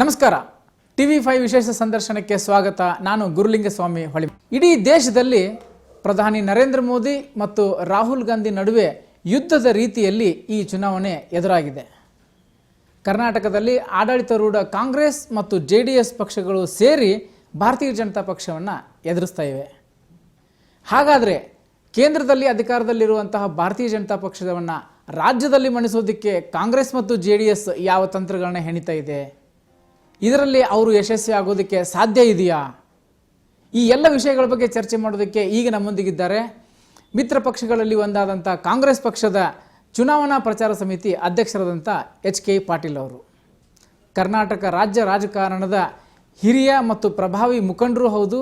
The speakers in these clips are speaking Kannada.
ನಮಸ್ಕಾರ. TV5 ವಿಶೇಷ ಸಂದರ್ಶನಕ್ಕೆ ಸ್ವಾಗತ. ನಾನು ಗುರುಲಿಂಗಸ್ವಾಮಿ ಹೊಳಿ. ಇಡೀ ದೇಶದಲ್ಲಿ ಪ್ರಧಾನಿ ನರೇಂದ್ರ ಮೋದಿ ಮತ್ತು ರಾಹುಲ್ ಗಾಂಧಿ ನಡುವೆ ಯುದ್ಧದ ರೀತಿಯಲ್ಲಿ ಈ ಚುನಾವಣೆ ಎದುರಾಗಿದೆ. ಕರ್ನಾಟಕದಲ್ಲಿ ಆಡಳಿತಾರೂಢ ಕಾಂಗ್ರೆಸ್ ಮತ್ತು JDS ಪಕ್ಷಗಳು ಸೇರಿ ಭಾರತೀಯ ಜನತಾ ಪಕ್ಷವನ್ನು ಎದುರಿಸ್ತಾ ಇವೆ. ಹಾಗಾದರೆ ಕೇಂದ್ರದಲ್ಲಿ ಅಧಿಕಾರದಲ್ಲಿರುವಂತಹ ಭಾರತೀಯ ಜನತಾ ಪಕ್ಷವನ್ನು ರಾಜ್ಯದಲ್ಲಿ ಮಣಿಸೋದಕ್ಕೆ ಕಾಂಗ್ರೆಸ್ ಮತ್ತು JDS ಯಾವ ತಂತ್ರಗಳನ್ನ ಹೆಣಿತಾ ಇದೆ? ಇದರಲ್ಲಿ ಅವರು ಯಶಸ್ವಿ ಆಗೋದಕ್ಕೆ ಸಾಧ್ಯ ಇದೆಯಾ? ಈ ಎಲ್ಲ ವಿಷಯಗಳ ಬಗ್ಗೆ ಚರ್ಚೆ ಮಾಡೋದಕ್ಕೆ ಈಗ ನಮ್ಮೊಂದಿಗಿದ್ದಾರೆ ಮಿತ್ರ ಪಕ್ಷಗಳಲ್ಲಿ ಒಂದಾದಂಥ ಕಾಂಗ್ರೆಸ್ ಪಕ್ಷದ ಚುನಾವಣಾ ಪ್ರಚಾರ ಸಮಿತಿ ಅಧ್ಯಕ್ಷರಾದಂಥ HK ಪಾಟೀಲ್ ಅವರು. ಕರ್ನಾಟಕ ರಾಜ್ಯ ರಾಜಕಾರಣದ ಹಿರಿಯ ಮತ್ತು ಪ್ರಭಾವಿ ಮುಖಂಡರು ಹೌದು.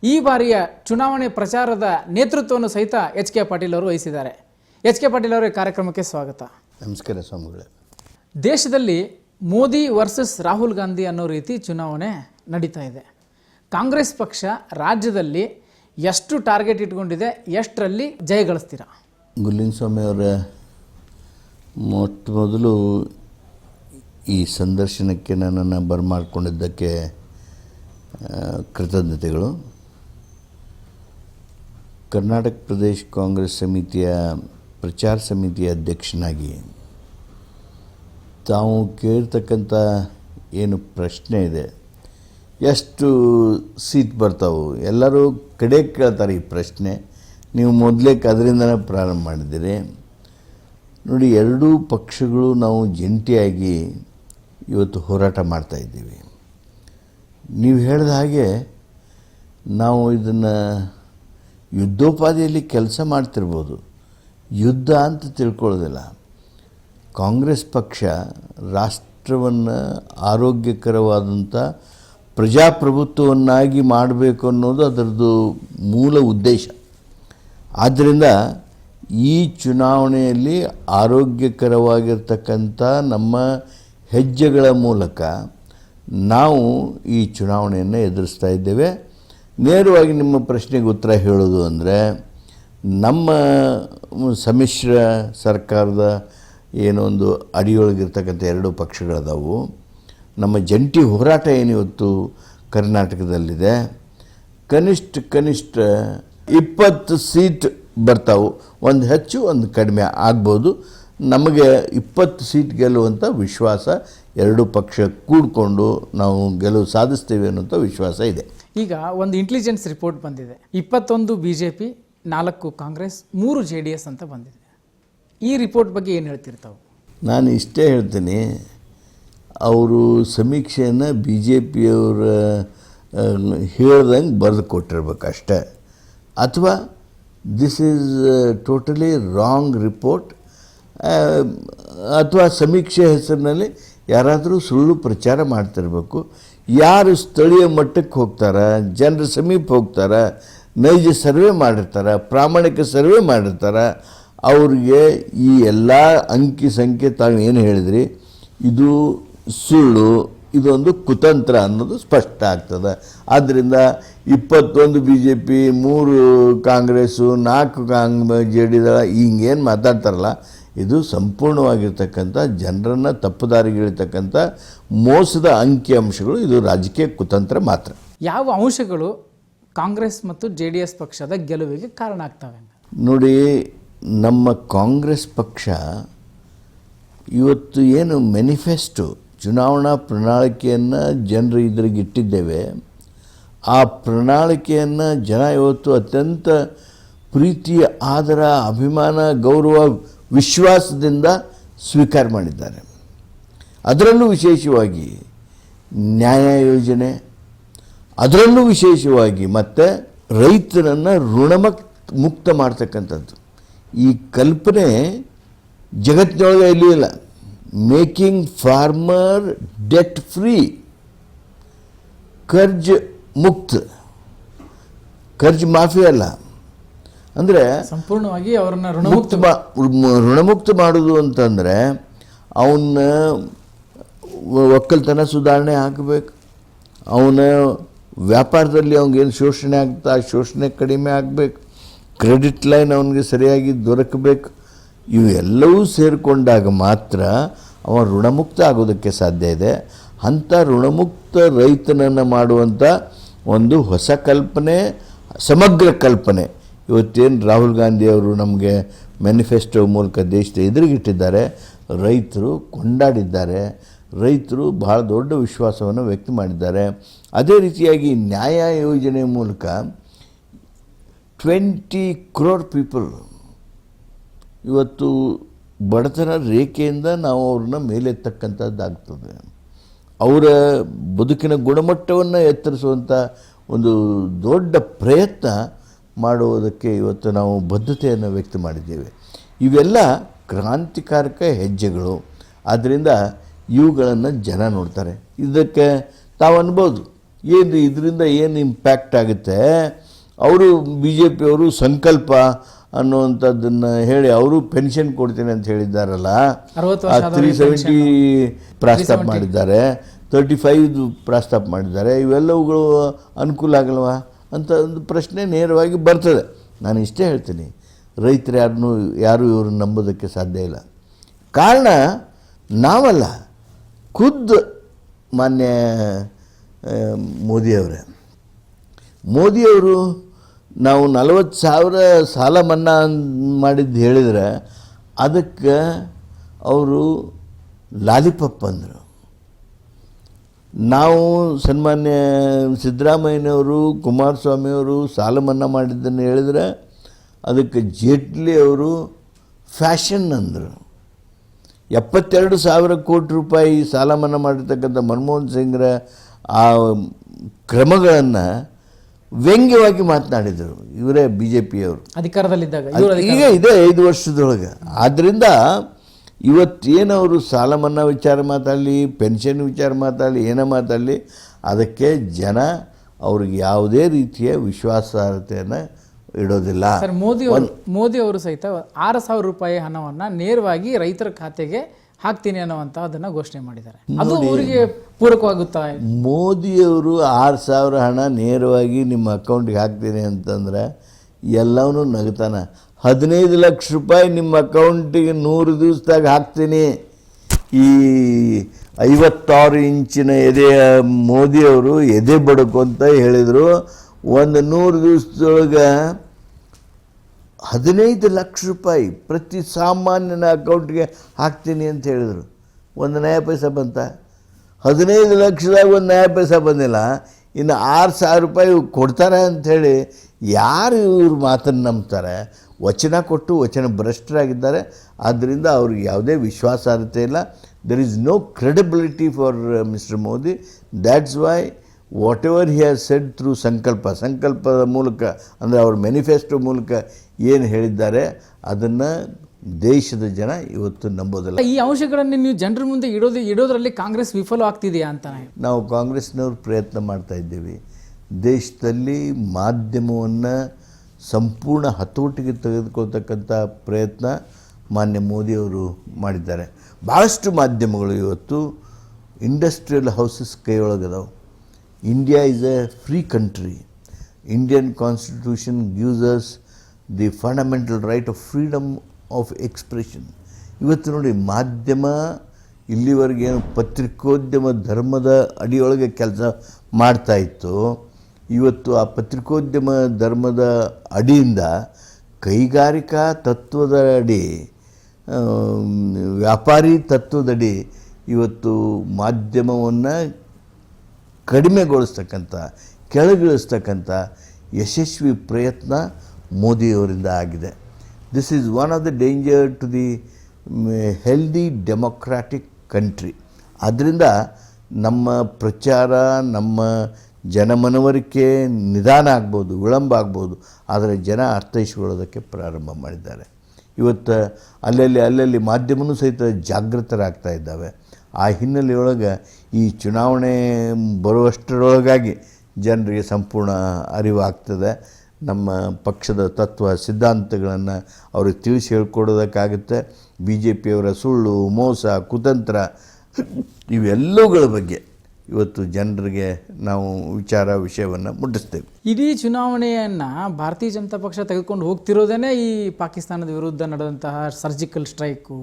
ಈ ಬಾರಿಯ ಚುನಾವಣೆ ಪ್ರಚಾರದ ನೇತೃತ್ವವನ್ನು ಸಹಿತ HK ಪಾಟೀಲ್ ಅವರು ವಹಿಸಿದ್ದಾರೆ. HK ಪಾಟೀಲ್ ಅವರ ಕಾರ್ಯಕ್ರಮಕ್ಕೆ ಸ್ವಾಗತ. ನಮಸ್ಕಾರ ಸ್ವಾಮಿಗಳೇ. ದೇಶದಲ್ಲಿ ಮೋದಿ ವರ್ಸಸ್ ರಾಹುಲ್ ಗಾಂಧಿ ಅನ್ನೋ ರೀತಿ ಚುನಾವಣೆ ನಡೀತಾ ಇದೆ. ಕಾಂಗ್ರೆಸ್ ಪಕ್ಷ ರಾಜ್ಯದಲ್ಲಿ ಎಷ್ಟು ಟಾರ್ಗೆಟ್ ಇಟ್ಕೊಂಡಿದೆ, ಎಷ್ಟರಲ್ಲಿ ಜಯ ಗಳಿಸ್ತೀರಾ? ಗುರುಲಿಂಗಸ್ವಾಮಿ ಅವರ ಮೊಟ್ಟ ಮೊದಲು ಈ ಸಂದರ್ಶನಕ್ಕೆ ನನ್ನನ್ನು ಬರಮಾಡಿಕೊಂಡಿದ್ದಕ್ಕೆ ಕೃತಜ್ಞತೆಗಳು. ಕರ್ನಾಟಕ ಪ್ರದೇಶ ಕಾಂಗ್ರೆಸ್ ಸಮಿತಿಯ ಪ್ರಚಾರ ಸಮಿತಿಯ ಅಧ್ಯಕ್ಷನಾಗಿ ತಾವು ಕೇಳ್ತಕ್ಕಂಥ ಏನು ಪ್ರಶ್ನೆ ಇದೆ, ಎಷ್ಟು ಸೀಟ್ ಬರ್ತಾವೆ, ಎಲ್ಲರೂ ಕಡೆ ಕೇಳ್ತಾರೆ ಈ ಪ್ರಶ್ನೆ. ನೀವು ಮೊದಲೇ ಅದರಿಂದನೇ ಪ್ರಾರಂಭ ಮಾಡಿದ್ದೀರಿ. ನೋಡಿ, ಎರಡೂ ಪಕ್ಷಗಳು ನಾವು ಜಂಟಿಯಾಗಿ ಇವತ್ತು ಹೋರಾಟ ಮಾಡ್ತಾಯಿದ್ದೀವಿ. ನೀವು ಹೇಳಿದ ಹಾಗೆ ನಾವು ಇದನ್ನು ಯುದ್ಧೋಪಾದಿಯಲ್ಲಿ ಕೆಲಸ ಮಾಡ್ತಿರ್ಬೋದು, ಯುದ್ಧ ಅಂತ ತಿಳ್ಕೊಳ್ಳೋದಿಲ್ಲ. ಕಾಂಗ್ರೆಸ್ ಪಕ್ಷ ರಾಷ್ಟ್ರವನ್ನು ಆರೋಗ್ಯಕರವಾದಂಥ ಪ್ರಜಾಪ್ರಭುತ್ವವನ್ನಾಗಿ ಮಾಡಬೇಕು ಅನ್ನೋದು ಅದರದ್ದು ಮೂಲ ಉದ್ದೇಶ. ಆದ್ದರಿಂದ ಈ ಚುನಾವಣೆಯಲ್ಲಿ ಆರೋಗ್ಯಕರವಾಗಿರ್ತಕ್ಕಂಥ ನಮ್ಮ ಹೆಜ್ಜೆಗಳ ಮೂಲಕ ನಾವು ಈ ಚುನಾವಣೆಯನ್ನು ಎದುರಿಸ್ತಾ ಇದ್ದೇವೆ. ನೇರವಾಗಿ ನಿಮ್ಮ ಪ್ರಶ್ನೆಗೆ ಉತ್ತರ ಹೇಳೋದು ಅಂದರೆ, ನಮ್ಮ ಸಮ್ಮಿಶ್ರ ಸರ್ಕಾರದ ಏನೊಂದು ಅಡಿಯೊಳಗಿರ್ತಕ್ಕಂಥ ಎರಡು ಪಕ್ಷಗಳದಾವು. ನಮ್ಮ ಜಂಟಿ ಹೋರಾಟ ಏನಿವತ್ತು ಕರ್ನಾಟಕದಲ್ಲಿದೆ, ಕನಿಷ್ಠ 20 ಸೀಟ್ ಬರ್ತಾವೆ. ಒಂದು ಹೆಚ್ಚು ಒಂದು ಕಡಿಮೆ ಆಗ್ಬೋದು. ನಮಗೆ 20 ಸೀಟ್ ಗೆಲ್ಲುವಂಥ ವಿಶ್ವಾಸ, ಎರಡು ಪಕ್ಷ ಕೂಡಿಕೊಂಡು ನಾವು ಗೆಲುವು ಸಾಧಿಸ್ತೇವೆ ಅನ್ನೋಂಥ ವಿಶ್ವಾಸ ಇದೆ. ಈಗ ಒಂದು ಇಂಟೆಲಿಜೆನ್ಸ್ ರಿಪೋರ್ಟ್ ಬಂದಿದೆ. 21 BJP, 4 ಕಾಂಗ್ರೆಸ್, 3 JDS ಅಂತ ಬಂದಿದೆ. ಈ ರಿಪೋರ್ಟ್ ಬಗ್ಗೆ ಏನು ಹೇಳ್ತಿರ್ತಾವೆ? ನಾನು ಇಷ್ಟೇ ಹೇಳ್ತೀನಿ, ಅವರು ಸಮೀಕ್ಷೆಯನ್ನು BJPಯವರ ಹೇಳ್ದಂಗೆ ಬರೆದು ಕೊಟ್ಟಿರ್ಬೇಕು ಅಷ್ಟೇ, ಅಥವಾ this is totally wrong report, ಅಥವಾ ಸಮೀಕ್ಷೆ ಹೆಸರಿನಲ್ಲಿ ಯಾರಾದರೂ ಸುಳ್ಳು ಪ್ರಚಾರ ಮಾಡ್ತಿರ್ಬೇಕು. ಯಾರು ಸ್ಥಳೀಯ ಮಟ್ಟಕ್ಕೆ ಹೋಗ್ತಾರೆ, ಜನರ ಸಮೀಪ ಹೋಗ್ತಾರೆ, ನೈಜ ಸರ್ವೆ ಮಾಡಿರ್ತಾರೆ, ಪ್ರಾಮಾಣಿಕ ಸರ್ವೆ ಮಾಡಿರ್ತಾರೆ, ಅವ್ರಿಗೆ ಈ ಎಲ್ಲ ಅಂಕಿ ಸಂಖ್ಯೆ ತಾವು ಏನು ಹೇಳಿದ್ರಿ ಇದು ಸುಳ್ಳು, ಇದೊಂದು ಕುತಂತ್ರ ಅನ್ನೋದು ಸ್ಪಷ್ಟ ಆಗ್ತದೆ. ಆದ್ದರಿಂದ 21 BJP, 3 ಕಾಂಗ್ರೆಸ್ಸು, 4 JDS ಹಿಂಗೇನು ಮಾತಾಡ್ತಾರಲ್ಲ, ಇದು ಸಂಪೂರ್ಣವಾಗಿರ್ತಕ್ಕಂಥ ಜನರನ್ನು ತಪ್ಪುದಾರಿಗಿಳಿತಕ್ಕಂಥ ಮೋಸದ ಅಂಕಿ ಅಂಶಗಳು. ಇದು ರಾಜಕೀಯ ಕುತಂತ್ರ ಮಾತ್ರ. ಯಾವ ಅಂಶಗಳು ಕಾಂಗ್ರೆಸ್ ಮತ್ತು JDS ಪಕ್ಷದ ಗೆಲುವಿಗೆ ಕಾರಣ ಆಗ್ತವೆ? ನೋಡಿ, ನಮ್ಮ ಕಾಂಗ್ರೆಸ್ ಪಕ್ಷ ಇವತ್ತು ಏನು ಮ್ಯಾನಿಫೆಸ್ಟೋ, ಚುನಾವಣಾ ಪ್ರಣಾಳಿಕೆಯನ್ನು ಜನರು ಇದ್ರಿಗೆ ಇಟ್ಟಿದ್ದೇವೆ, ಆ ಪ್ರಣಾಳಿಕೆಯನ್ನು ಜನ ಇವತ್ತು ಅತ್ಯಂತ ಪ್ರೀತಿ, ಆದರ, ಅಭಿಮಾನ, ಗೌರವ, ವಿಶ್ವಾಸದಿಂದ ಸ್ವೀಕಾರ ಮಾಡಿದ್ದಾರೆ. ಅದರಲ್ಲೂ ವಿಶೇಷವಾಗಿ ನ್ಯಾಯ ಯೋಜನೆ, ಅದರಲ್ಲೂ ವಿಶೇಷವಾಗಿ ಮತ್ತು ರೈತರನ್ನು ಋಣಮುಕ್ತ ಮಾಡ್ತಕ್ಕಂಥದ್ದು. ಈ ಕಲ್ಪನೆ ಜಗತ್ತಿನೊಳಗೆ ಎಲ್ಲಿಯೂ ಇಲ್ಲ. ಮೇಕಿಂಗ್ ಫಾರ್ಮರ್ ಡೆಟ್ ಫ್ರೀ, ಕರ್ಜ್ ಮುಕ್ತ, ಕರ್ಜ್ ಮಾಫಿ ಅಲ್ಲ. ಅಂದರೆ ಸಂಪೂರ್ಣವಾಗಿ ಅವರನ್ನು ಋಣಮುಕ್ತ ಮಾಡೋದು ಅಂತಂದರೆ ಅವನ್ನ ಒಕ್ಕಲ್ತನ ಸುಧಾರಣೆ ಆಗಬೇಕು, ಅವನ ವ್ಯಾಪಾರದಲ್ಲಿ ಅವ್ನಿಗೇನು ಶೋಷಣೆ ಆಗ್ತಾ ಆ ಶೋಷಣೆ ಕಡಿಮೆ ಆಗಬೇಕು, ಕ್ರೆಡಿಟ್ ಲೈನ್ ಅವನಿಗೆ ಸರಿಯಾಗಿ ದೊರಕಬೇಕು. ಇವೆಲ್ಲವೂ ಸೇರಿಕೊಂಡಾಗ ಮಾತ್ರ ಅವ ಋಣಮುಕ್ತ ಆಗೋದಕ್ಕೆ ಸಾಧ್ಯ ಇದೆ. ಅಂಥ ಋಣಮುಕ್ತ ರೈತನನ್ನು ಮಾಡುವಂಥ ಒಂದು ಹೊಸ ಕಲ್ಪನೆ, ಸಮಗ್ರ ಕಲ್ಪನೆ ಇವತ್ತೇನು ರಾಹುಲ್ ಗಾಂಧಿಯವರು ನಮಗೆ ಮ್ಯಾನಿಫೆಸ್ಟೋ ಮೂಲಕ ದೇಶದ ಎದುರಿಗಿಟ್ಟಿದ್ದಾರೆ. ರೈತರು ಕೊಂಡಾಡಿದ್ದಾರೆ, ರೈತರು ಬಹಳ ದೊಡ್ಡ ವಿಶ್ವಾಸವನ್ನು ವ್ಯಕ್ತ ಮಾಡಿದ್ದಾರೆ. ಅದೇ ರೀತಿಯಾಗಿ ನ್ಯಾಯ ಯೋಜನೆ ಮೂಲಕ 20 crore ಪೀಪಲ್ ಇವತ್ತು ಬಡತನ ರೇಖೆಯಿಂದ ನಾವು ಅವ್ರನ್ನ ಮೇಲೆತ್ತಕ್ಕಂಥದ್ದಾಗ್ತದೆ. ಅವರ ಬದುಕಿನ ಗುಣಮಟ್ಟವನ್ನು ಎತ್ತರಿಸುವಂಥ ಒಂದು ದೊಡ್ಡ ಪ್ರಯತ್ನ ಮಾಡುವುದಕ್ಕೆ ಇವತ್ತು ನಾವು ಬದ್ಧತೆಯನ್ನು ವ್ಯಕ್ತ ಮಾಡಿದ್ದೇವೆ. ಇವೆಲ್ಲ ಕ್ರಾಂತಿಕಾರಕ ಹೆಜ್ಜೆಗಳು. ಆದ್ದರಿಂದ ಇವುಗಳನ್ನು ಜನ ನೋಡ್ತಾರೆ. ಇದಕ್ಕೆ ತಾವು ಅನ್ಬೋದು ಏನು ಇದರಿಂದ ಏನು ಇಂಪ್ಯಾಕ್ಟ್ ಆಗುತ್ತೆ. ಅವರು BJPಯವರು ಸಂಕಲ್ಪ ಅನ್ನುವಂಥದ್ದನ್ನು ಹೇಳಿ ಅವರು ಪೆನ್ಷನ್ ಕೊಡ್ತೀನಿ ಅಂತ ಹೇಳಿದ್ದಾರಲ್ಲ, 370 ಪ್ರಸ್ತಾಪ ಮಾಡಿದ್ದಾರೆ, 35 ಪ್ರಸ್ತಾಪ ಮಾಡಿದ್ದಾರೆ. ಇವೆಲ್ಲವುಗಳು ಅನುಕೂಲ ಆಗಲ್ವಾ ಅಂತ ಒಂದು ಪ್ರಶ್ನೆ ನೇರವಾಗಿ ಬರ್ತದೆ. ನಾನು ಇಷ್ಟೇ ಹೇಳ್ತೀನಿ, ರೈತರು ಯಾರು ಇವ್ರನ್ನ ನಂಬೋದಕ್ಕೆ ಸಾಧ್ಯ ಇಲ್ಲ. ಕಾರಣ ನಾವಲ್ಲ, ಖುದ್ದು ಮಾನ್ಯ ಮೋದಿಯವರು ನಾವು 40,000 ಸಾಲ ಮನ್ನಾ ಮಾಡಿದ್ದು ಹೇಳಿದರೆ ಅದಕ್ಕೆ ಅವರು ಲಾಲಿಪಾಪ್ ಅಂದರು. ನಾವು ಸನ್ಮಾನ್ಯ ಸಿದ್ದರಾಮಯ್ಯನವರು, ಕುಮಾರಸ್ವಾಮಿಯವರು ಸಾಲ ಮನ್ನಾ ಮಾಡಿದ್ದನ್ನು ಹೇಳಿದರೆ ಅದಕ್ಕೆ ಜೇಟ್ಲಿ ಅವರು ಫ್ಯಾಷನ್ ಅಂದರು. 72,000 ಕೋಟಿ ರೂಪಾಯಿ ಸಾಲ ಮನ್ನಾ ಮಾಡಿರ್ತಕ್ಕಂಥ ಮನಮೋಹನ್ ಸಿಂಗ್ರ ಆ ಕ್ರಮಗಳನ್ನು ವ್ಯಂಗ್ಯವಾಗಿ ಮಾತನಾಡಿದರು ಇವರೇ BJPಯವರು ಅಧಿಕಾರದಲ್ಲಿದ್ದಾಗ. ಈಗ ಇದೆ 5 ವರ್ಷದೊಳಗೆ. ಆದ್ದರಿಂದ ಇವತ್ತೇನವರು ಸಾಲ ಮನ್ನಾ ವಿಚಾರ ಮಾತಾಡಲಿ, ಪೆನ್ಷನ್ ವಿಚಾರ ಮಾತಾಡಲಿ, ಏನೋ ಮಾತಾಡಲಿ, ಅದಕ್ಕೆ ಜನ ಅವ್ರಿಗೆ ಯಾವುದೇ ರೀತಿಯ ವಿಶ್ವಾಸಾರ್ಹತೆಯನ್ನು ಇಡೋದಿಲ್ಲ. ಸರ್, ಮೋದಿ ಅವರು ಸಹಿತ 6,000 ರೂಪಾಯಿ ಹಣವನ್ನು ನೇರವಾಗಿ ರೈತರ ಖಾತೆಗೆ ಹಾಕ್ತೀನಿ ಅನ್ನುವಂಥದ್ದನ್ನು ಘೋಷಣೆ ಮಾಡಿದ್ದಾರೆ. ಅದು ಅವರಿಗೆ ಪೂರಕವಾಗುತ್ತಾ? ಮೋದಿಯವರು 6,000 ಹಣ ನೇರವಾಗಿ ನಿಮ್ಮ ಅಕೌಂಟಿಗೆ ಹಾಕ್ತೀನಿ ಅಂತಂದ್ರೆ ಎಲ್ಲವನ್ನೂ ನಗ್ತಾನೆ. 15 ಲಕ್ಷ ರೂಪಾಯಿ ನಿಮ್ಮ ಅಕೌಂಟಿಗೆ 100 ದಿವಸದಾಗ ಹಾಕ್ತೀನಿ. ಈ 56 ಇಂಚಿನ ಎದೆಯ ಮೋದಿಯವರು ಎದೆ ಬಡಕು ಅಂತ ಹೇಳಿದರು. ಒಂದು 100 ದಿವಸದೊಳಗೆ 15 ಲಕ್ಷ ರೂಪಾಯಿ ಪ್ರತಿ ಸಾಮಾನ್ಯನ ಅಕೌಂಟ್ಗೆ ಹಾಕ್ತೀನಿ ಅಂತ ಹೇಳಿದರು. ಒಂದು ನಯ ಪೈಸೆ ಬಂತ? 15 ಲಕ್ಷದಾಗ ಒಂದು ನಯ ಪೈಸೆ ಬಂದಿಲ್ಲ. ಇನ್ನು 6,000 ರೂಪಾಯಿ ಕೊಡ್ತಾರೆ ಅಂಥೇಳಿ ಯಾರು ಇವ್ರ ಮಾತನ್ನು ನಂಬ್ತಾರೆ? ವಚನ ಕೊಟ್ಟು ವಚನ ಭ್ರಷ್ಟರಾಗಿದ್ದಾರೆ. ಆದ್ದರಿಂದ ಅವ್ರಿಗೆ ಯಾವುದೇ ವಿಶ್ವಾಸಾರ್ಹತೆ ಇಲ್ಲ. There is no credibility for mister Modi. That's why whatever he has said through ಸಂಕಲ್ಪದ ಮೂಲಕ, ಅಂದರೆ ಅವ್ರ ಮ್ಯಾನಿಫೆಸ್ಟೋ ಮೂಲಕ ಏನು ಹೇಳಿದ್ದಾರೆ ಅದನ್ನು ದೇಶದ ಜನ ಇವತ್ತು ನಂಬೋದಿಲ್ಲ. ಈ ಅಂಶಗಳನ್ನು ನೀವು ಜನರ ಮುಂದೆ ಇಡೋದ್ರಲ್ಲಿ ಕಾಂಗ್ರೆಸ್ ವಿಫಲವಾಗ್ತಿದೆಯಾ ಅಂತ ನಾವು ಕಾಂಗ್ರೆಸ್ನವ್ರು ಪ್ರಯತ್ನ ಮಾಡ್ತಾ ಇದ್ದೀವಿ. ದೇಶದಲ್ಲಿ ಮಾಧ್ಯಮವನ್ನು ಸಂಪೂರ್ಣ ಹತೋಟಿಗೆ ತೆಗೆದುಕೊಳ್ತಕ್ಕಂಥ ಪ್ರಯತ್ನ ಮಾನ್ಯ ಮೋದಿಯವರು ಮಾಡಿದ್ದಾರೆ. ಭಾಳಷ್ಟು ಮಾಧ್ಯಮಗಳು ಇವತ್ತು ಇಂಡಸ್ಟ್ರಿಯಲ್ ಹೌಸಸ್ ಕೈಯೊಳಗದಾವೆ. India is a free country. Indian constitution gives us the fundamental right of freedom of expression. ಇವತ್ತು ನೋಡಿ, ಮಾಧ್ಯಮ ಇಲ್ಲಿವರೆಗೆ ಏನು ಪತ್ರಿಕೋದ್ಯಮ ಧರ್ಮದ ಅಡಿಯೊಳಗೆ ಕೆಲಸ ಮಾಡ್ತಾಯಿತ್ತು, ಇವತ್ತು ಆ ಪತ್ರಿಕೋದ್ಯಮ ಧರ್ಮದ ಅಡಿಯಿಂದ ಕೈಗಾರಿಕಾ ತತ್ವದ ಅಡಿ, ವ್ಯಾಪಾರಿ ತತ್ವದಡಿ ಇವತ್ತು ಮಾಧ್ಯಮವನ್ನು ಕಡಿಮೆಗೊಳಿಸ್ತಕ್ಕಂಥ, ಕೆಳಗಿಳಿಸ್ತಕ್ಕಂಥ ಯಶಸ್ವಿ ಪ್ರಯತ್ನ ಮೋದಿಯವರಿಂದ ಆಗಿದೆ. This is one of the danger to the healthy democratic country. ಆದ್ದರಿಂದ ನಮ್ಮ ಪ್ರಚಾರ, ನಮ್ಮ ಜನಮನವರಿಕೆ ನಿಧಾನ ಆಗ್ಬೋದು, ವಿಳಂಬ ಆಗ್ಬೋದು, ಆದರೆ ಜನ ಅರ್ಥೈಸಿಕೊಳ್ಳೋದಕ್ಕೆ ಪ್ರಾರಂಭ ಮಾಡಿದ್ದಾರೆ. ಇವತ್ತು ಅಲ್ಲಲ್ಲಿ ಮಾಧ್ಯಮವೂ ಸಹಿತ ಜಾಗೃತರಾಗ್ತಾ ಇದ್ದಾವೆ. ಆ ಹಿನ್ನೆಲೆಯೊಳಗೆ ಈ ಚುನಾವಣೆ ಬರುವಷ್ಟರೊಳಗಾಗಿ ಜನರಿಗೆ ಸಂಪೂರ್ಣ ಅರಿವಾಗ್ತದೆ. ನಮ್ಮ ಪಕ್ಷದ ತತ್ವ ಸಿದ್ಧಾಂತಗಳನ್ನು ಅವ್ರಿಗೆ ತಿಳಿಸಿ ಹೇಳ್ಕೊಡೋದಕ್ಕಾಗುತ್ತೆ. BJPಯವರ ಸುಳ್ಳು, ಮೋಸ, ಕುತಂತ್ರ ಇವೆಲ್ಲವುಗಳ ಬಗ್ಗೆ ಇವತ್ತು ಜನರಿಗೆ ನಾವು ವಿಷಯವನ್ನು ಮುಟ್ಟಿಸ್ತೇವೆ. ಇಡೀ ಚುನಾವಣೆಯನ್ನು ಭಾರತೀಯ ಜನತಾ ಪಕ್ಷ ತೆಗೆದುಕೊಂಡು ಹೋಗ್ತಿರೋದೇ ಈ ಪಾಕಿಸ್ತಾನದ ವಿರುದ್ಧ ನಡೆದಂತಹ ಸರ್ಜಿಕಲ್ ಸ್ಟ್ರೈಕು,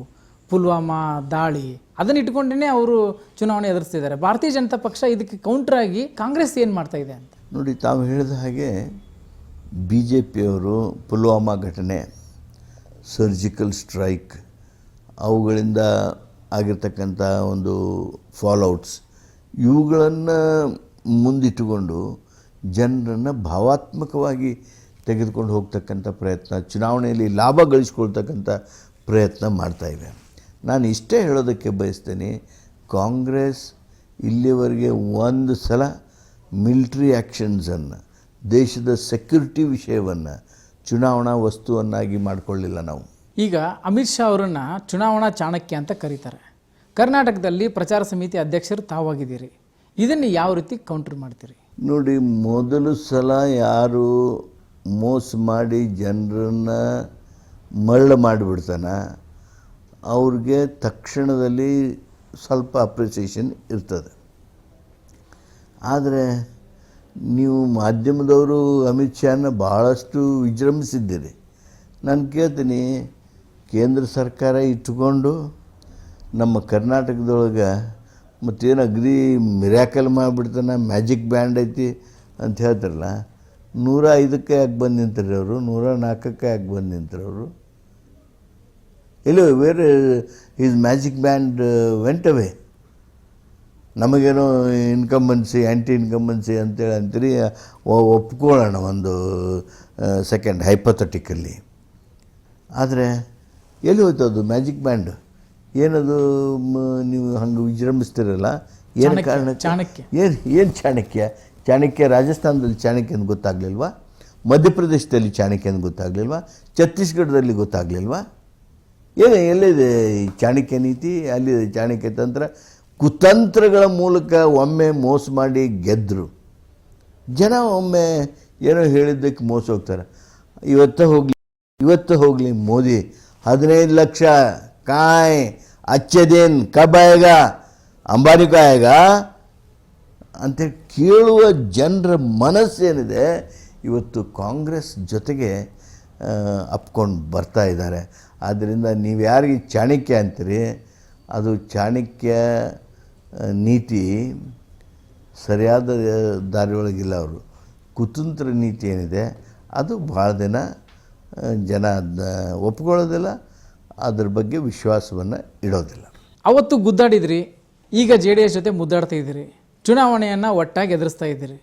ಪುಲ್ವಾಮಾ ದಾಳಿ ಅದನ್ನ ಇಟ್ಕೊಂಡೇ ಅವರು ಚುನಾವಣೆ ಎದುರಿಸ್ತಿದ್ದಾರೆ. ಭಾರತೀಯ ಜನತಾ ಪಕ್ಷ ಇದಕ್ಕೆ ಕೌಂಟರ್ ಆಗಿ ಕಾಂಗ್ರೆಸ್ ಏನು ಮಾಡ್ತಾ ಇದೆ ಅಂತ ನೋಡಿ, ತಾವು ಹೇಳಿದ ಹಾಗೆ ಬಿ ಜೆ ಪಿಯವರು ಪುಲ್ವಾಮಾ ಘಟನೆ, ಸರ್ಜಿಕಲ್ ಸ್ಟ್ರೈಕ್, ಅವುಗಳಿಂದ ಆಗಿರ್ತಕ್ಕಂಥ ಒಂದು ಫಾಲೋಔಟ್ಸ್, ಇವುಗಳನ್ನು ಮುಂದಿಟ್ಟುಕೊಂಡು ಜನರನ್ನು ಭಾವಾತ್ಮಕವಾಗಿ ತೆಗೆದುಕೊಂಡು ಹೋಗ್ತಕ್ಕಂಥ ಪ್ರಯತ್ನ, ಚುನಾವಣೆಯಲ್ಲಿ ಲಾಭ ಗಳಿಸ್ಕೊಳ್ತಕ್ಕಂಥ ಪ್ರಯತ್ನ ಮಾಡ್ತಾಯಿವೆ. ನಾನು ಇಷ್ಟೇ ಹೇಳೋದಕ್ಕೆ ಬಯಸ್ತೇನೆ, ಕಾಂಗ್ರೆಸ್ ಇಲ್ಲಿವರೆಗೆ ಒಂದು ಸಲ ಮಿಲಿಟ್ರಿ ಆ್ಯಕ್ಷನ್ಸನ್ನು, ದೇಶದ ಸೆಕ್ಯುರಿಟಿ ವಿಷಯವನ್ನು ಚುನಾವಣಾ ವಸ್ತುವನ್ನಾಗಿ ಮಾಡಿಕೊಳ್ಳಿಲ್ಲ ನಾವು. ಈಗ ಅಮಿತ್ ಶಾ ಅವರನ್ನು ಚುನಾವಣಾ ಚಾಣಕ್ಯ ಅಂತ ಕರೀತಾರೆ. ಕರ್ನಾಟಕದಲ್ಲಿ ಪ್ರಚಾರ ಸಮಿತಿ ಅಧ್ಯಕ್ಷರು ತಾವಾಗಿದ್ದೀರಿ, ಇದನ್ನು ಯಾವ ರೀತಿ ಕೌಂಟರ್ ಮಾಡ್ತೀರಿ? ನೋಡಿ, ಮೊದಲು ಸಲ ಯಾರು ಮೋಸ ಮಾಡಿ ಜನರನ್ನು ಮರಳು ಮಾಡಿಬಿಡ್ತಾನೆ ಅವ್ರಿಗೆ ತಕ್ಷಣದಲ್ಲಿ ಸ್ವಲ್ಪ ಅಪ್ರಿಸಿಯೇಷನ್ ಇರ್ತದೆ. ಆದರೆ ನೀವು ಮಾಧ್ಯಮದವರು ಅಮಿತ್ ಶಾನ ಭಾಳಷ್ಟು ವಿಜೃಂಭಿಸಿದ್ದೀರಿ. ನಾನು ಕೇಳ್ತೀನಿ, ಕೇಂದ್ರ ಸರ್ಕಾರ ಇಟ್ಟುಕೊಂಡು ನಮ್ಮ ಕರ್ನಾಟಕದೊಳಗೆ ಮತ್ತೇನು ಅಗ್ರಿ ಮಿರಾಕಲ್ ಮಾಡಿಬಿಡ್ತಾನೆ, ಮ್ಯಾಜಿಕ್ ಬ್ಯಾಂಡ್ ಐತಿ ಅಂತ ಹೇಳ್ತಾರಲ್ಲ, 105ಕ್ಕೆ ಯಾಕೆ ಬಂದು ನಿಂತಾರೆ ಅವರು? 104ಕ್ಕೆ ಯಾಕೆ ಬಂದು ನಿಂತಾರೆ ಅವರು? ಎಲ್ಲೋ where is magic band went away. ನಮಗೇನೋ ಇನ್ಕಂಬನ್ಸಿ, ಆ್ಯಂಟಿ ಇನ್ಕಂಬನ್ಸಿ ಅಂತೇಳಿ ಅಂತೀರಿ, ಒಪ್ಕೊಳ್ಳೋಣ ಒಂದು ಸೆಕೆಂಡ್ ಹೈಪೋಥೆಟಿಕಲ್ಲಿ. ಆದರೆ ಎಲ್ಲಿ ಹೋಯ್ತು ಅದು ಮ್ಯಾಜಿಕ್ ಬ್ಯಾಂಡ್? ಏನದು ನೀವು ಹಂಗೆ ವಿಜೃಂಭಿಸ್ತಿರಲ್ಲ, ಏನು ಕಾರಣ? ಚಾಣಕ್ಯ. ಏನು ಚಾಣಕ್ಯ? ಚಾಣಕ್ಯ ರಾಜಸ್ಥಾನದಲ್ಲಿ ಚಾಣಕ್ಯ ಅಂತ ಗೊತ್ತಾಗಲಿಲ್ವಾ? ಮಧ್ಯಪ್ರದೇಶದಲ್ಲಿ ಚಾಣಕ್ಯ ಅಂತ ಗೊತ್ತಾಗಲಿಲ್ವಾ? ಛತ್ತೀಸ್ಗಢದಲ್ಲಿ ಗೊತ್ತಾಗಲಿಲ್ವಾ? ಎಲ್ಲಿದೆ ಈ ಚಾಣಕ್ಯ ನೀತಿ? ಅಲ್ಲಿದೆ ಚಾಣಕ್ಯ ತಂತ್ರ. ಕುತಂತ್ರಗಳ ಮೂಲಕ ಒಮ್ಮೆ ಮೋಸ ಮಾಡಿ ಗೆದ್ದರು ಜನ. ಒಮ್ಮೆ ಏನೋ ಹೇಳಿದ್ದಕ್ಕೆ ಮೋಸ ಹೋಗ್ತಾರೆ. ಇವತ್ತು ಹೋಗಲಿ ಮೋದಿ 15 ಲಕ್ಷ ಕಾಯ್ ಅಚ್ಚೆ ದಿನ್ ಕಬ್ ಆಯೇಗಾ, ಅಂಬಾನಿ ಕೋ ಆಯೇಗಾ ಅಂತ ಕೇಳುವ ಜನರ ಮನಸ್ಸೇನಿದೆ ಇವತ್ತು ಕಾಂಗ್ರೆಸ್ ಜೊತೆಗೆ ಅಪ್ಕೊಂಡು ಬರ್ತಾ ಇದ್ದಾರೆ. ಆದ್ದರಿಂದ ನೀವು ಯಾರಿಗೆ ಚಾಣಕ್ಯ ಅಂತೀರಿ, ಅದು ಚಾಣಕ್ಯ ನೀತಿ ಸರಿಯಾದ ದಾರಿಯೊಳಗಿಲ್ಲ. ಅವರು ಕುತಂತ್ರ ನೀತಿ ಏನಿದೆ ಅದು ಭಾಳ ದಿನ ಜನ ಅದನ್ನ ಒಪ್ಕೊಳ್ಳೋದಿಲ್ಲ, ಅದ್ರ ಬಗ್ಗೆ ವಿಶ್ವಾಸವನ್ನು ಇಡೋದಿಲ್ಲ. ಅವತ್ತು ಗುದ್ದಾಡಿದ್ರಿ, ಈಗ JDS ಜೊತೆ ಮುದ್ದಾಡ್ತಾ ಇದ್ದೀರಿ, ಚುನಾವಣೆಯನ್ನು ಒಟ್ಟಾಗಿ ಎದುರಿಸ್ತಾ ಇದ್ದೀರಿ.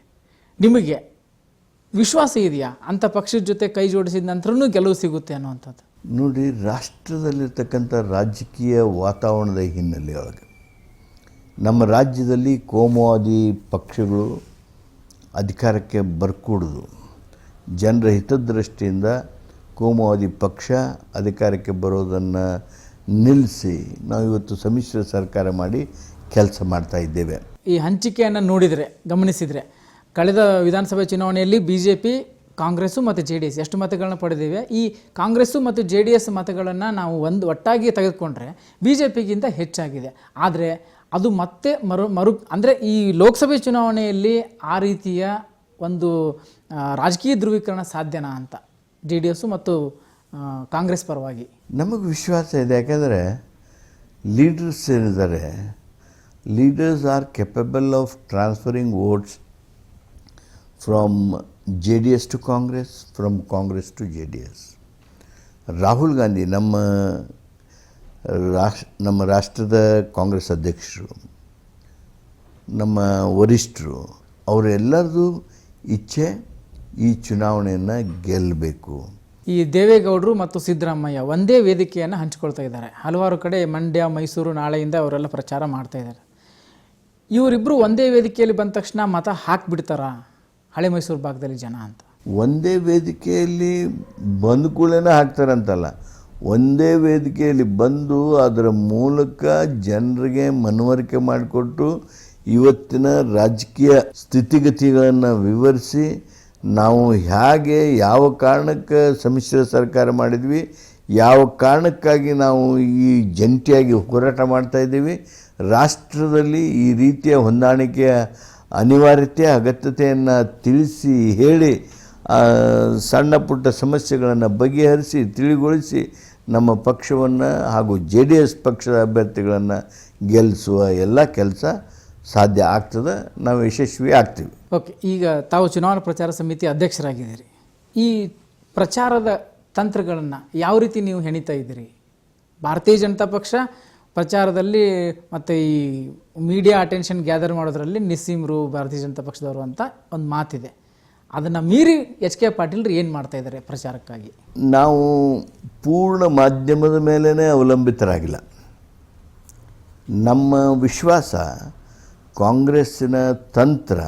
ನಿಮಗೆ ವಿಶ್ವಾಸ ಇದೆಯಾ ಅಂಥ ಪಕ್ಷದ ಜೊತೆ ಕೈ ಜೋಡಿಸಿದ ನಂತರನೂ ಗೆಲುವು ಸಿಗುತ್ತೆ ಅನ್ನುವಂಥದ್ದು? ನೋಡಿ, ರಾಷ್ಟ್ರದಲ್ಲಿರ್ತಕ್ಕಂಥ ರಾಜಕೀಯ ವಾತಾವರಣದ ಹಿನ್ನೆಲೆಯೊಳಗೆ ನಮ್ಮ ರಾಜ್ಯದಲ್ಲಿ ಕೋಮುವಾದಿ ಪಕ್ಷಗಳು ಅಧಿಕಾರಕ್ಕೆ ಬರ್ಕೂಡುದು. ಜನರ ಹಿತದೃಷ್ಟಿಯಿಂದ ಕೋಮುವಾದಿ ಪಕ್ಷ ಅಧಿಕಾರಕ್ಕೆ ಬರೋದನ್ನು ನಿಲ್ಲಿಸಿ ನಾವು ಇವತ್ತು ಸಮ್ಮಿಶ್ರ ಸರ್ಕಾರ ಮಾಡಿ ಕೆಲಸ ಮಾಡ್ತಾ ಇದ್ದೇವೆ. ಈ ಹಂಚಿಕೆಯನ್ನು ನೋಡಿದರೆ, ಗಮನಿಸಿದರೆ, ಕಳೆದ ವಿಧಾನಸಭೆ ಚುನಾವಣೆಯಲ್ಲಿ BJP, ಕಾಂಗ್ರೆಸ್ಸು ಮತ್ತು JDS ಎಷ್ಟು ಮತಗಳನ್ನ ಪಡೆದಿವೆ? ಈ ಕಾಂಗ್ರೆಸ್ಸು ಮತ್ತು JDS ಮತಗಳನ್ನು ನಾವು ಒಟ್ಟಾಗಿ ತೆಗೆದುಕೊಂಡ್ರೆ BJPಗಿಂತ ಹೆಚ್ಚಾಗಿದೆ. ಆದರೆ ಅದು ಮತ್ತೆ ಅಂದರೆ ಈ ಲೋಕಸಭೆ ಚುನಾವಣೆಯಲ್ಲಿ ಆ ರೀತಿಯ ಒಂದು ರಾಜಕೀಯ ಧ್ರುವೀಕರಣ ಸಾಧ್ಯನಾ ಅಂತ JDS ಮತ್ತು ಕಾಂಗ್ರೆಸ್ ಪರವಾಗಿ ನಮಗೆ ವಿಶ್ವಾಸ ಇದೆ. ಯಾಕೆಂದರೆ ಲೀಡರ್ಸ್ ಏನಿದ್ದಾರೆ, leaders are capable of transferring votes from JDS to Congress, from Congress to JDS. Rahul Gandhi ನಮ್ಮ ರಾಷ್ಟ್ರದ ಕಾಂಗ್ರೆಸ್ ಅಧ್ಯಕ್ಷರು, ನಮ್ಮ ವರಿಷ್ಠರು, ಅವರೆಲ್ಲರದು ಇಚ್ಛೆ ಈ ಚುನಾವಣೆಯನ್ನು ಗೆಲ್ಲಬೇಕು. ಈ ದೇವೇಗೌಡರು ಮತ್ತು ಸಿದ್ದರಾಮಯ್ಯ ಒಂದೇ ವೇದಿಕೆಯನ್ನು ಹಂಚಿಕೊಳ್ತಾ ಇದ್ದಾರೆ. ಹಲವಾರು ಕಡೆ ಮಂಡ್ಯ, ಮೈಸೂರು ನಾಳೆಯಿಂದ ಅವರೆಲ್ಲ ಪ್ರಚಾರ ಮಾಡ್ತಾ ಇದ್ದಾರೆ. ಇವರಿಬ್ಬರು ಒಂದೇ ವೇದಿಕೆಯಲ್ಲಿ ಬಂದ ತಕ್ಷಣ ಮತ ಹಾಕಿಬಿಡ್ತಾರಾ ಹಳೆ ಮೈಸೂರು ಭಾಗದಲ್ಲಿ ಜನ ಅಂತ? ಒಂದೇ ವೇದಿಕೆಯಲ್ಲಿ ಬಂದ ಕೂಡಲೇ ಹಾಕ್ತಾರಂತಲ್ಲ, ಒಂದೇ ವೇದಿಕೆಯಲ್ಲಿ ಬಂದು ಅದರ ಮೂಲಕ ಜನರಿಗೆ ಮನವರಿಕೆ ಮಾಡಿಕೊಟ್ಟು ಇವತ್ತಿನ ರಾಜಕೀಯ ಸ್ಥಿತಿಗತಿಗಳನ್ನು ವಿವರಿಸಿ ನಾವು ಹೇಗೆ ಯಾವ ಕಾರಣಕ್ಕೆ ಸಮ್ಮಿಶ್ರ ಸರ್ಕಾರ ಮಾಡಿದ್ವಿ, ಯಾವ ಕಾರಣಕ್ಕಾಗಿ ನಾವು ಈ ಜಂಟಿಯಾಗಿ ಹೋರಾಟ ಮಾಡ್ತಾಯಿದ್ದೀವಿ, ರಾಷ್ಟ್ರದಲ್ಲಿ ಈ ರೀತಿಯ ಹೊಂದಾಣಿಕೆಯ ಅನಿವಾರ್ಯತೆ ಅಗತ್ಯತೆಯನ್ನು ತಿಳಿಸಿ ಹೇಳಿ ಸಣ್ಣ ಪುಟ್ಟ ಸಮಸ್ಯೆಗಳನ್ನು ಬಗೆಹರಿಸಿ ತಿಳಿಗೊಳಿಸಿ ನಮ್ಮ ಪಕ್ಷವನ್ನು ಹಾಗೂ JDS ಪಕ್ಷದ ಅಭ್ಯರ್ಥಿಗಳನ್ನು ಗೆಲ್ಲಿಸುವ ಎಲ್ಲ ಕೆಲಸ ಸಾಧ್ಯ ಆಗ್ತದೆ, ನಾವು ಯಶಸ್ವಿ ಆಗ್ತೀವಿ. ಓಕೆ, ಈಗ ತಾವು ಚುನಾವಣಾ ಪ್ರಚಾರ ಸಮಿತಿ ಅಧ್ಯಕ್ಷರಾಗಿದ್ದೀರಿ. ಈ ಪ್ರಚಾರದ ತಂತ್ರಗಳನ್ನು ಯಾವ ರೀತಿ ನೀವು ಹೆಣಿತಾ ಇದ್ದೀರಿ? ಭಾರತೀಯ ಜನತಾ ಪಕ್ಷ ಪ್ರಚಾರದಲ್ಲಿ ಮತ್ತು ಈ ಮೀಡಿಯಾ ಅಟೆನ್ಷನ್ ಗ್ಯಾದರ್ ಮಾಡೋದ್ರಲ್ಲಿ ನಿಸ್ಸೀಮರು ಭಾರತೀಯ ಜನತಾ ಪಕ್ಷದವರು ಅಂತ ಒಂದು ಮಾತಿದೆ. ಅದನ್ನು ಮೀರಿ HK ಪಾಟೀಲ್ರು ಏನು ಮಾಡ್ತಾ ಇದ್ದಾರೆ ಪ್ರಚಾರಕ್ಕಾಗಿ? ನಾವು ಪೂರ್ಣ ಮಾಧ್ಯಮದ ಮೇಲೇ ಅವಲಂಬಿತರಾಗಿಲ್ಲ. ನಮ್ಮ ವಿಶ್ವಾಸ ಕಾಂಗ್ರೆಸ್ಸಿನ ತಂತ್ರ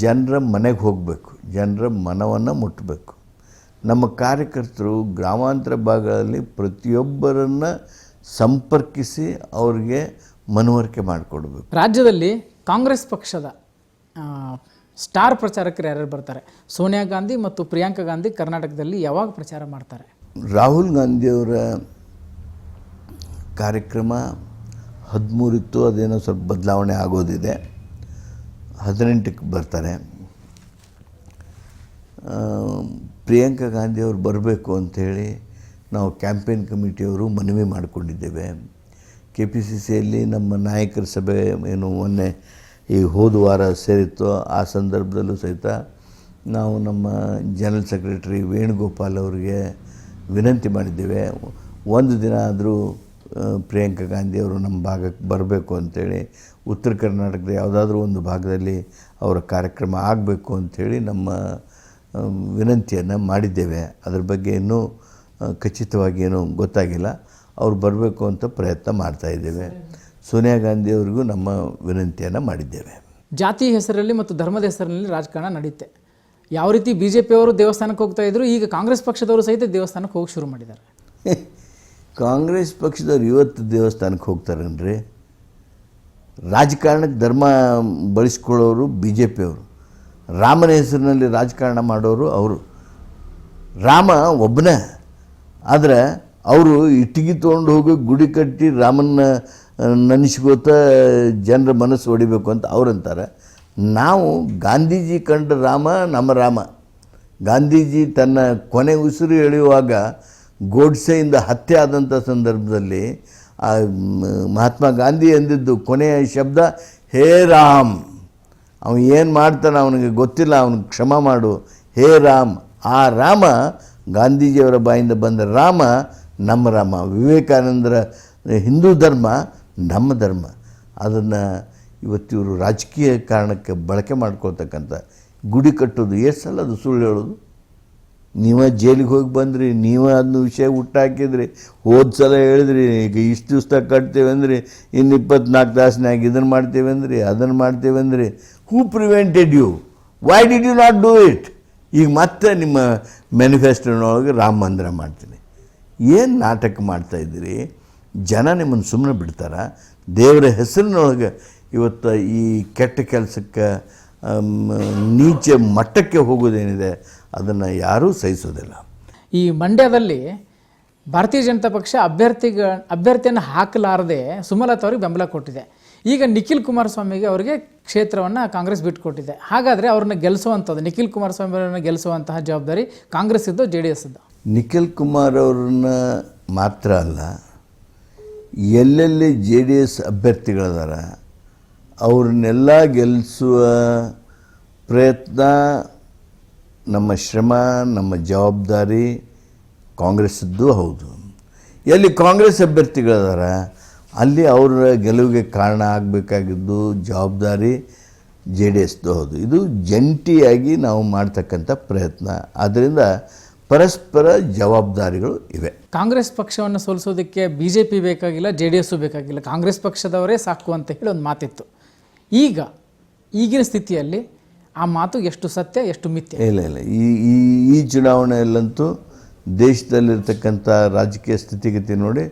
ಜನರ ಮನೆಗೆ ಹೋಗಬೇಕು, ಜನರ ಮನವನ್ನು ಮುಟ್ಟಬೇಕು. ನಮ್ಮ ಕಾರ್ಯಕರ್ತರು ಗ್ರಾಮಾಂತರ ಭಾಗಗಳಲ್ಲಿ ಪ್ರತಿಯೊಬ್ಬರನ್ನು ಸಂಪರ್ಕಿಸಿ ಅವ್ರಿಗೆ ಮನವರಿಕೆ ಮಾಡಿಕೊಡ್ಬೇಕು. ರಾಜ್ಯದಲ್ಲಿ ಕಾಂಗ್ರೆಸ್ ಪಕ್ಷದ ಸ್ಟಾರ್ ಪ್ರಚಾರಕರು ಯಾರ್ಯಾರು ಬರ್ತಾರೆ? ಸೋನಿಯಾ ಗಾಂಧಿ ಮತ್ತು ಪ್ರಿಯಾಂಕಾ ಗಾಂಧಿ ಕರ್ನಾಟಕದಲ್ಲಿ ಯಾವಾಗ ಪ್ರಚಾರ ಮಾಡ್ತಾರೆ? ರಾಹುಲ್ ಗಾಂಧಿಯವರ ಕಾರ್ಯಕ್ರಮ 13 ಇತ್ತು, ಅದೇನೋ ಸ್ವಲ್ಪ ಬದಲಾವಣೆ ಆಗೋದಿದೆ. 18ಕ್ಕೆ ಬರ್ತಾರೆ. ಪ್ರಿಯಾಂಕಾ ಗಾಂಧಿಯವರು ಬರಬೇಕು ಅಂಥೇಳಿ ನಾವು ಕ್ಯಾಂಪೇನ್ ಕಮಿಟಿಯವರು ಮನವಿ ಮಾಡಿಕೊಂಡಿದ್ದೇವೆ. KPCCಯಲ್ಲಿ ನಮ್ಮ ನಾಯಕರ ಸಭೆ ಏನು ಮೊನ್ನೆ ಈ ಹೋದ ವಾರ ಸೇರಿತ್ತು, ಆ ಸಂದರ್ಭದಲ್ಲೂ ಸಹಿತ ನಾವು ನಮ್ಮ ಜನರಲ್ ಸೆಕ್ರೆಟರಿ ವೇಣುಗೋಪಾಲ್ ಅವರಿಗೆ ವಿನಂತಿ ಮಾಡಿದ್ದೇವೆ, ಒಂದು ದಿನ ಆದರೂ ಪ್ರಿಯಾಂಕಾ ಗಾಂಧಿಯವರು ನಮ್ಮ ಭಾಗಕ್ಕೆ ಬರಬೇಕು ಅಂಥೇಳಿ, ಉತ್ತರ ಕರ್ನಾಟಕದ ಯಾವುದಾದ್ರೂ ಒಂದು ಭಾಗದಲ್ಲಿ ಅವರ ಕಾರ್ಯಕ್ರಮ ಆಗಬೇಕು ಅಂಥೇಳಿ ನಮ್ಮ ವಿನಂತಿಯನ್ನು ಮಾಡಿದ್ದೇವೆ. ಅದರ ಬಗ್ಗೆ ಇನ್ನೂ ಖಚಿತವಾಗಿ ಏನೂ ಗೊತ್ತಾಗಿಲ್ಲ. ಅವ್ರು ಬರಬೇಕು ಅಂತ ಪ್ರಯತ್ನ ಮಾಡ್ತಾಯಿದ್ದೇವೆ. ಸೋನಿಯಾ ಗಾಂಧಿಯವರಿಗೂ ನಮ್ಮ ವಿನಂತಿಯನ್ನು ಮಾಡಿದ್ದೇವೆ. ಜಾತಿ ಹೆಸರಲ್ಲಿ ಮತ್ತು ಧರ್ಮದ ಹೆಸರಿನಲ್ಲಿ ರಾಜಕಾರಣ ನಡೆಯುತ್ತೆ. ಯಾವ ರೀತಿ BJP ಅವರು ದೇವಸ್ಥಾನಕ್ಕೆ ಹೋಗ್ತಾಯಿದ್ರು, ಈಗ ಕಾಂಗ್ರೆಸ್ ಪಕ್ಷದವರು ಸಹಿತ ದೇವಸ್ಥಾನಕ್ಕೆ ಹೋಗಿ ಶುರು ಮಾಡಿದ್ದಾರೆ. ಕಾಂಗ್ರೆಸ್ ಪಕ್ಷದವ್ರು ಇವತ್ತು ದೇವಸ್ಥಾನಕ್ಕೆ ಹೋಗ್ತಾರೇನ್ರಿ? ರಾಜಕಾರಣಕ್ಕೆ ಧರ್ಮ ಬಳಸ್ಕೊಳ್ಳೋರು BJP ಅವರು, ರಾಮನ ಹೆಸರಿನಲ್ಲಿ ರಾಜಕಾರಣ ಮಾಡೋರು ಅವರು. ರಾಮ ಒಬ್ಬನೇ, ಆದರೆ ಅವರು ಇಟ್ಟಿಗೆ ತೊಗೊಂಡು ಹೋಗಿ ಗುಡಿ ಕಟ್ಟಿ ರಾಮನ್ನ ನೆನೆಸ್ಕೋತ ಜನರ ಮನಸ್ಸು ಹೊಡಿಬೇಕು ಅಂತ ಅವರಂತಾರೆ. ನಾವು ಗಾಂಧೀಜಿ ಕಂಡ ರಾಮ ನಮ್ಮ ರಾಮ. ಗಾಂಧೀಜಿ ತನ್ನ ಕೊನೆ ಉಸಿರು ಎಳೆಯುವಾಗ ಗೋಡ್ಸೆಯಿಂದ ಹತ್ಯೆ ಆದಂಥ ಸಂದರ್ಭದಲ್ಲಿ ಮಹಾತ್ಮ ಗಾಂಧಿ ಎಂದಿದ್ದು ಕೊನೆಯ ಶಬ್ದ ಹೇ ರಾಮ್. ಅವನು ಏನು ಮಾಡ್ತಾನೆ ಅವನಿಗೆ ಗೊತ್ತಿಲ್ಲ, ಅವನಿಗೆ ಕ್ಷಮ ಮಾಡು, ಹೇ ರಾಮ್. ಆ ರಾಮ ಗಾಂಧೀಜಿಯವರ ಬಾಯಿಂದ ಬಂದ ರಾಮ ನಮ್ಮ ರಾಮ. ವಿವೇಕಾನಂದರ ಹಿಂದೂ ಧರ್ಮ ನಮ್ಮ ಧರ್ಮ. ಅದನ್ನು ಇವತ್ತಿವರು ರಾಜಕೀಯ ಕಾರಣಕ್ಕೆ ಬಳಕೆ ಮಾಡ್ಕೊಳ್ತಕ್ಕಂಥ ಗುಡಿ ಕಟ್ಟೋದು ಎಷ್ಟು ಸಲ ಅದು ಸುಳ್ಳು ಹೇಳೋದು. ನೀವೇ ಜೈಲಿಗೆ ಹೋಗಿ ಬಂದ್ರಿ, ನೀವೇ ಅದನ್ನ ವಿಷಯ ಹುಟ್ಟಾಕಿದ್ರಿ, ಹೋದ ಸಲ ಹೇಳಿದ್ರಿ ಈಗ ಇಷ್ಟು ದಿವಸ ಕಟ್ತೇವೆ ಅಂದ್ರಿ, ಇನ್ನು 24 ತಾಸಿನಾಗ ಇದನ್ನು ಮಾಡ್ತೇವೆ ಅಂದ್ರಿ, ಅದನ್ನು ಮಾಡ್ತೇವೆ ಅಂದ್ರಿ. Who prevented you? Why did you not do it? ಈಗ ಮತ್ತೆ ನಿಮ್ಮ ಮ್ಯಾನಿಫೆಸ್ಟೋನೊಳಗೆ ರಾಮ ಮಂದಿರ ಮಾಡ್ತೀನಿ. ಏನು ನಾಟಕ ಮಾಡ್ತಾಯಿದ್ದೀರಿ? ಜನ ನಿಮ್ಮನ್ನು ಸುಮ್ಮನೆ ಬಿಡ್ತಾರ? ದೇವರ ಹೆಸರಿನೊಳಗೆ ಇವತ್ತು ಈ ಕೆಟ್ಟ ಕೆಲಸಕ್ಕೆ ನೀಚ ಮಟ್ಟಕ್ಕೆ ಹೋಗೋದೇನಿದೆ ಅದನ್ನು ಯಾರೂ ಸಹಿಸೋದಿಲ್ಲ. ಈ ಮಂಡ್ಯದಲ್ಲಿ ಭಾರತೀಯ ಜನತಾ ಪಕ್ಷ ಅಭ್ಯರ್ಥಿಯನ್ನು ಹಾಕಲಾರದೆ ಸುಮಲತಾ ಅವರಿಗೆ ಬೆಂಬಲ ಕೊಟ್ಟಿದೆ. ಈಗ ನಿಖಿಲ್ ಕುಮಾರಸ್ವಾಮಿಗೆ ಅವರಿಗೆ ಕ್ಷೇತ್ರವನ್ನು ಕಾಂಗ್ರೆಸ್ ಬಿಟ್ಟುಕೊಟ್ಟಿದೆ. ಹಾಗಾದರೆ ಅವ್ರನ್ನ ಗೆಲ್ಲಿಸುವಂಥದ್ದು, ನಿಖಿಲ್ ಕುಮಾರಸ್ವಾಮಿ ಅವರನ್ನು ಗೆಲ್ಲಿಸುವಂತಹ ಜವಾಬ್ದಾರಿ ಕಾಂಗ್ರೆಸ್ ಇದ್ದು JDS ಇದ್ದು? ನಿಖಿಲ್ ಕುಮಾರ್ ಅವ್ರನ್ನ ಮಾತ್ರ ಅಲ್ಲ, ಎಲ್ಲೆಲ್ಲಿ JDS ಅಭ್ಯರ್ಥಿಗಳದಾರ ಅವ್ರನ್ನೆಲ್ಲ ಗೆಲ್ಲಿಸುವ ಪ್ರಯತ್ನ, ನಮ್ಮ ಶ್ರಮ, ನಮ್ಮ ಜವಾಬ್ದಾರಿ ಕಾಂಗ್ರೆಸ್ಸದ್ದು ಹೌದು. ಎಲ್ಲಿ ಕಾಂಗ್ರೆಸ್ ಅಭ್ಯರ್ಥಿಗಳದಾರ ಅಲ್ಲಿ ಅವರ ಗೆಲುವಿಗೆ ಕಾರಣ ಆಗಬೇಕಾಗಿದ್ದು ಜವಾಬ್ದಾರಿ JDSದು ಹೌದು. ಇದು ಜಂಟಿಯಾಗಿ ನಾವು ಮಾಡ್ತಕ್ಕಂಥ ಪ್ರಯತ್ನ. ಆದ್ದರಿಂದ ಪರಸ್ಪರ ಜವಾಬ್ದಾರಿಗಳು ಇವೆ. ಕಾಂಗ್ರೆಸ್ ಪಕ್ಷವನ್ನು ಸೋಲಿಸೋದಕ್ಕೆ BJP ಬೇಕಾಗಿಲ್ಲ, JDS ಬೇಕಾಗಿಲ್ಲ, ಕಾಂಗ್ರೆಸ್ ಪಕ್ಷದವರೇ ಸಾಕು ಅಂತ ಹೇಳಿ ಒಂದು ಮಾತಿತ್ತು. ಈಗಿನ ಸ್ಥಿತಿಯಲ್ಲಿ ಆ ಮಾತು ಎಷ್ಟು ಸತ್ಯ, ಎಷ್ಟು ಮಿಥ್ಯ? ಇಲ್ಲ ಈ ಚುನಾವಣೆಯಲ್ಲಂತೂ ದೇಶದಲ್ಲಿರ್ತಕ್ಕಂಥ ರಾಜಕೀಯ ಸ್ಥಿತಿಗತಿ ನೋಡಿ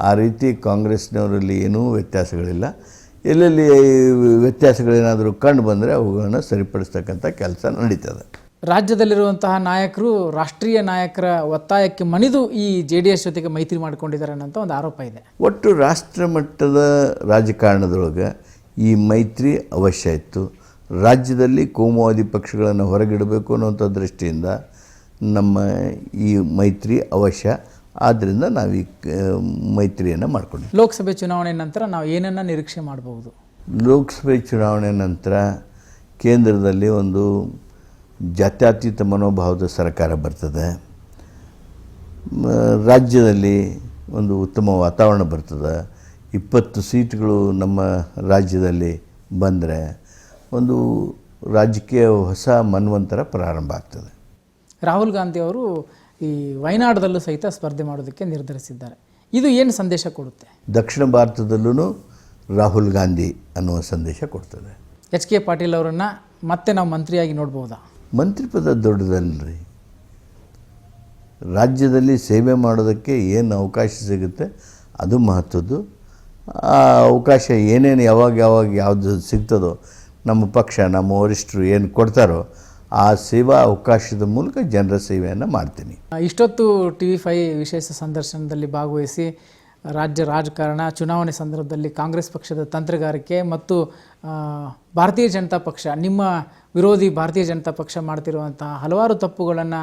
ಆ ರೀತಿ ಕಾಂಗ್ರೆಸ್ನವರಲ್ಲಿ ಏನೂ ವ್ಯತ್ಯಾಸಗಳಿಲ್ಲ. ಎಲ್ಲೆಲ್ಲಿ ವ್ಯತ್ಯಾಸಗಳೇನಾದರೂ ಕಂಡು ಬಂದರೆ ಅವುಗಳನ್ನು ಸರಿಪಡಿಸ್ತಕ್ಕಂಥ ಕೆಲಸ ನಡೀತದೆ. ರಾಜ್ಯದಲ್ಲಿರುವಂತಹ ನಾಯಕರು ರಾಷ್ಟ್ರೀಯ ನಾಯಕರ ಒತ್ತಾಯಕ್ಕೆ ಮಣಿದು ಈ JDS ಜೊತೆಗೆ ಮೈತ್ರಿ ಮಾಡಿಕೊಂಡಿದ್ದಾರೆ ಅನ್ನೋಂಥ ಒಂದು ಆರೋಪ ಇದೆ. ಒಟ್ಟು ರಾಷ್ಟ್ರ ಮಟ್ಟದ ರಾಜಕಾರಣದೊಳಗೆ ಈ ಮೈತ್ರಿ ಅವಶ್ಯ ಇತ್ತು. ರಾಜ್ಯದಲ್ಲಿ ಕೋಮುವಾದಿ ಪಕ್ಷಗಳನ್ನು ಹೊರಗಿಡಬೇಕು ಅನ್ನುವಂಥ ದೃಷ್ಟಿಯಿಂದ ನಮ್ಮ ಈ ಮೈತ್ರಿ ಅವಶ್ಯ. ಆದ್ದರಿಂದ ನಾವು ಈ ಮೈತ್ರಿಯನ್ನು ಮಾಡ್ಕೊಂಡಿದ್ದೀವಿ. ಲೋಕಸಭೆ ಚುನಾವಣೆ ನಂತರ ನಾವು ಏನನ್ನು ನಿರೀಕ್ಷೆ ಮಾಡಬಹುದು? ಲೋಕಸಭೆ ಚುನಾವಣೆ ನಂತರ ಕೇಂದ್ರದಲ್ಲಿ ಒಂದು ಜಾತ್ಯತೀತ ಮನೋಭಾವದ ಸರ್ಕಾರ ಬರ್ತದೆ. ರಾಜ್ಯದಲ್ಲಿ ಒಂದು ಉತ್ತಮ ವಾತಾವರಣ ಬರ್ತದೆ. 20 ಸೀಟ್ಗಳು ನಮ್ಮ ರಾಜ್ಯದಲ್ಲಿ ಬಂದರೆ ಒಂದು ರಾಜಕೀಯ ಹೊಸ ಮನ್ವಂತರ ಪ್ರಾರಂಭ ಆಗ್ತದೆ. ರಾಹುಲ್ ಗಾಂಧಿ ಅವರು ಈ ವಯನಾಡದಲ್ಲೂ ಸಹಿತ ಸ್ಪರ್ಧೆ ಮಾಡೋದಕ್ಕೆ ನಿರ್ಧರಿಸಿದ್ದಾರೆ. ಇದು ಏನು ಸಂದೇಶ ಕೊಡುತ್ತೆ? ದಕ್ಷಿಣ ಭಾರತದಲ್ಲೂ ರಾಹುಲ್ ಗಾಂಧಿ ಅನ್ನುವ ಸಂದೇಶ ಕೊಡ್ತದೆ. ಎಚ್ ಕೆ ಪಾಟೀಲ್ ಅವರನ್ನು ಮತ್ತೆ ನಾವು ಮಂತ್ರಿಯಾಗಿ ನೋಡ್ಬೋದಾ? ಮಂತ್ರಿ ಪದ ದೊಡ್ಡದಲ್ರಿ. ರಾಜ್ಯದಲ್ಲಿ ಸೇವೆ ಮಾಡೋದಕ್ಕೆ ಏನು ಅವಕಾಶ ಸಿಗುತ್ತೆ ಅದು ಮಹತ್ವದ್ದು. ಆ ಅವಕಾಶ ಏನೇನು ಯಾವುದು ಸಿಗ್ತದೋ ನಮ್ಮ ಪಕ್ಷ ನಮ್ಮ ವರಿಷ್ಠರು ಏನು ಕೊಡ್ತಾರೋ ಆ ಸೇವಾ ಅವಕಾಶದ ಮೂಲಕ ಜನರ ಸೇವೆಯನ್ನು ಮಾಡ್ತೀನಿ. ಇಷ್ಟೊತ್ತು TV5 ವಿಶೇಷ ಸಂದರ್ಶನದಲ್ಲಿ ಭಾಗವಹಿಸಿ ರಾಜ್ಯ ರಾಜಕಾರಣ, ಚುನಾವಣೆ ಸಂದರ್ಭದಲ್ಲಿ ಕಾಂಗ್ರೆಸ್ ಪಕ್ಷದ ತಂತ್ರಗಾರಿಕೆ ಮತ್ತು ಭಾರತೀಯ ಜನತಾ ಪಕ್ಷ, ನಿಮ್ಮ ವಿರೋಧಿ ಭಾರತೀಯ ಜನತಾ ಪಕ್ಷ ಮಾಡ್ತಿರುವಂತಹ ಹಲವಾರು ತಪ್ಪುಗಳನ್ನು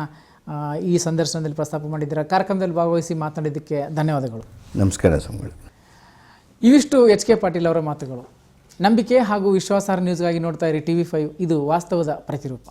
ಈ ಸಂದರ್ಶನದಲ್ಲಿ ಪ್ರಸ್ತಾಪ ಮಾಡಿದ್ದೀರಾ. ಕಾರ್ಯಕ್ರಮದಲ್ಲಿ ಭಾಗವಹಿಸಿ ಮಾತನಾಡಿದ್ದಕ್ಕೆ ಧನ್ಯವಾದಗಳು. ನಮಸ್ಕಾರ ಸ್ವಾಮಿಗಳು. ಇವಿಷ್ಟು ಎಚ್ ಕೆ ಪಾಟೀಲ್ ಅವರ ಮಾತುಗಳು. ನಂಬಿಕೆ ಹಾಗೂ ವಿಶ್ವಾಸಾರ್ಹ ನ್ಯೂಸ್ಗಾಗಿ ನೋಡ್ತಾ ಇರಿ TV5, ಇದು ವಾಸ್ತವದ ಪ್ರತಿರೂಪ.